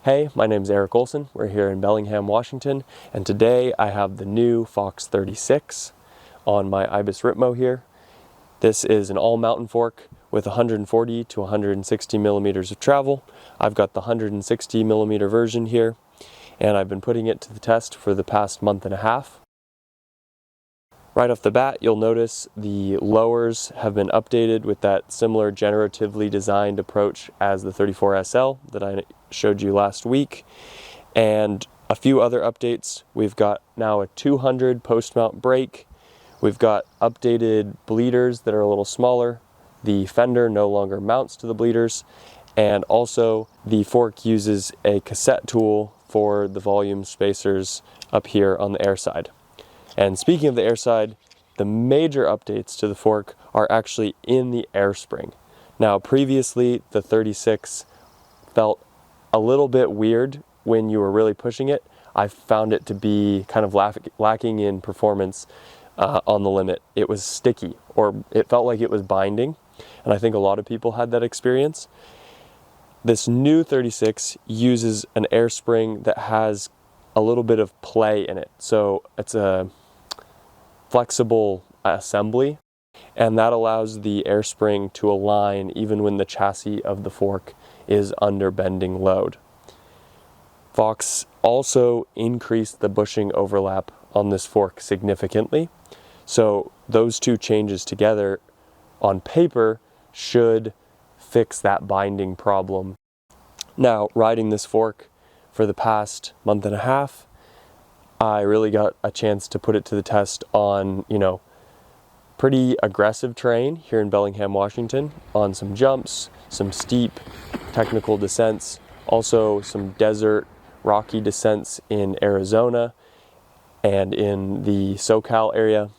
Hey, my name's Eric Olson. We're here in Bellingham, Washington, and today I have the new Fox 36 on my Ibis Ripmo here. This is an all-mountain fork with 140 to 160 millimeters of travel. I've got the 160 millimeter version here, and I've been putting it to the test for the past month and a half. Right off the bat, you'll notice the lowers have been updated with that similar generatively designed approach as the 34SL that I showed you last week. And a few other updates. We've got now a 200 post-mount brake. We've got updated bleeders that are a little smaller. The fender no longer mounts to the bleeders. And also the fork uses a cassette tool for the volume spacers up here on the air side. And speaking of the air side, the major updates to the fork are actually in the air spring. Now, previously, the 36 felt a little bit weird when you were really pushing it. I found it to be kind of lacking in performance on the limit. It was sticky, or it felt like it was binding, and I think a lot of people had that experience. This new 36 uses an air spring that has a little bit of play in it. So it's a flexible assembly, and that allows the air spring to align even when the chassis of the fork is under bending load. Fox also increased the bushing overlap on this fork significantly, so those two changes together on paper should fix that binding problem. Now, riding this fork for the past month and a half, I really got a chance to put it to the test on, pretty aggressive terrain here in Bellingham, Washington, on some jumps, some steep technical descents, also some desert rocky descents in Arizona and in the SoCal area.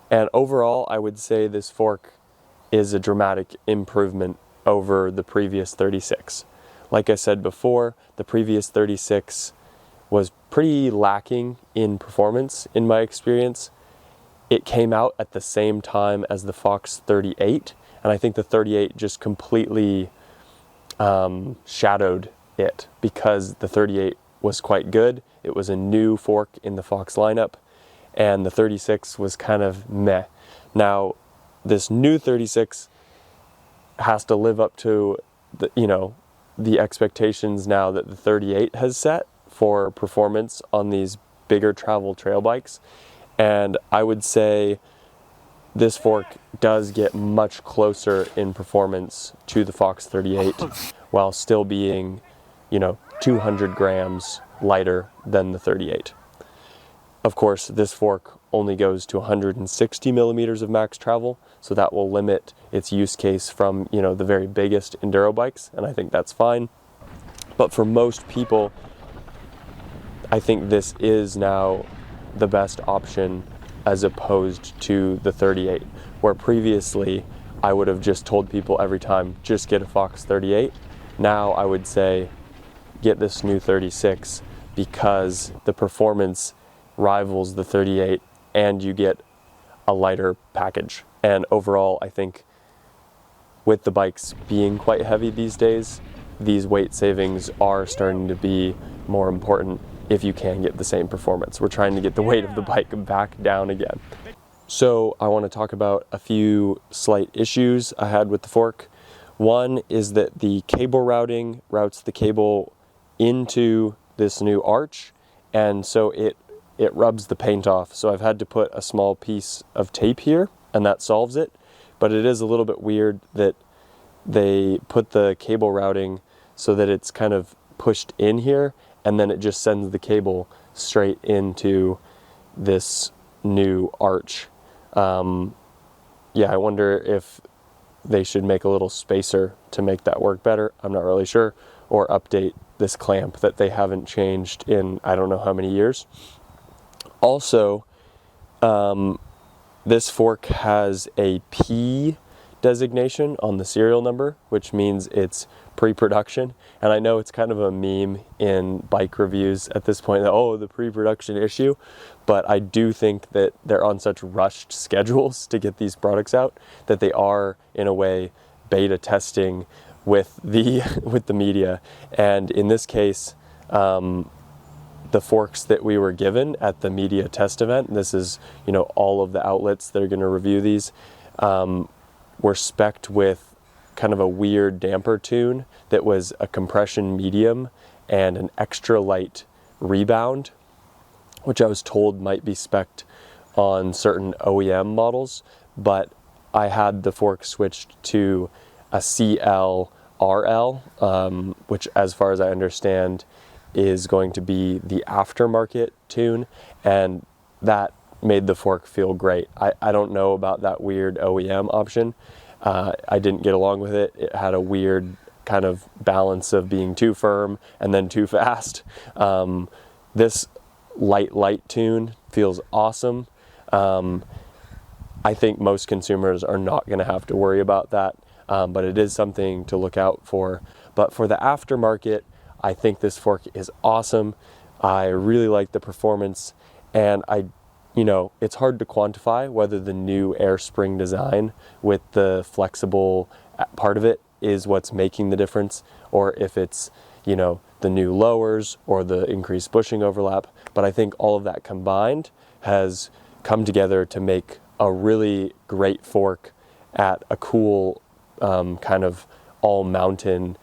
And overall, I would say this fork is a dramatic improvement over the previous 36. Like I said before, the previous 36 was pretty lacking in performance in my experience. It came out at the same time as the Fox 38, and I think the 38 just completely shadowed it because the 38 was quite good. It was a new fork in the Fox lineup, and the 36 was kind of meh. Now, this new 36 has to live up to the expectations now that the 38 has set for performance on these bigger travel trail bikes. And I would say this fork does get much closer in performance to the Fox 38 while still being, 200 grams lighter than the 38. Of course, this fork only goes to 160 millimeters of max travel, so that will limit its use case from, the very biggest enduro bikes, and I think that's fine. But for most people, I think this is now the best option as opposed to the 38, where previously I would have just told people every time, just get a Fox 38. Now I would say, get this new 36 because the performance rivals the 38 and you get a lighter package. And overall, I think with the bikes being quite heavy these days, these weight savings are starting to be more important if you can get the same performance. We're trying to get the weight of the bike back down again. So I want to talk about a few slight issues I had with the fork. One is that the cable routing routes the cable into this new arch, and so it rubs the paint off. So I've had to put a small piece of tape here, and that solves it. But it is a little bit weird that they put the cable routing so that it's kind of pushed in here, and then it just sends the cable straight into this new arch. I wonder if they should make a little spacer to make that work better. I'm not really sure. Or update this clamp that they haven't changed in I don't know how many years. Also, this fork has a P designation on the serial number, which means it's pre-production. And I know it's kind of a meme in bike reviews at this point that, oh, the pre-production issue, but I do think that they're on such rushed schedules to get these products out that they are, in a way, beta testing with the with the media. And in this case, the forks that we were given at the media test event, this is, you know, all of the outlets that are going to review these, were spec'd with kind of a weird damper tune that was a compression medium and an extra light rebound, which I was told might be spec'd on certain OEM models, but I had the fork switched to a CL RL, which, as far as I understand, is going to be the aftermarket tune, and that made the fork feel great. I don't know about that weird OEM option. I didn't get along with it. It had a weird kind of balance of being too firm and then too fast. This light tune feels awesome. I think most consumers are not going to have to worry about that, but it is something to look out for. But for the aftermarket, I think this fork is awesome. I really like the performance, and you know, it's hard to quantify whether the new air spring design with the flexible part of it is what's making the difference, or if it's, you know, the new lowers or the increased bushing overlap. But I think all of that combined has come together to make a really great fork at a cool kind of all mountain,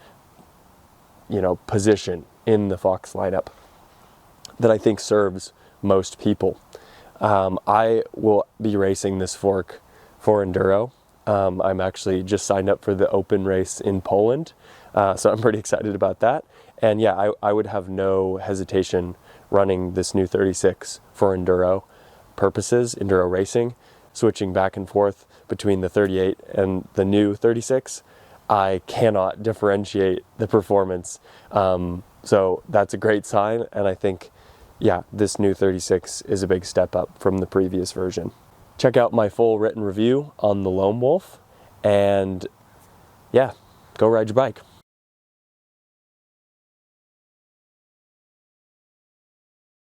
you know, position in the Fox lineup that I think serves most people. I will be racing this fork for enduro. I'm actually just signed up for the open race in Poland, so I'm pretty excited about that. And yeah, I would have no hesitation running this new 36 for enduro purposes, enduro racing, switching back and forth between the 38 and the new 36. I cannot differentiate the performance. So that's a great sign. And I think, yeah, this new 36 is a big step up from the previous version. Check out my full written review on the Loam Wolf, and yeah, go ride your bike.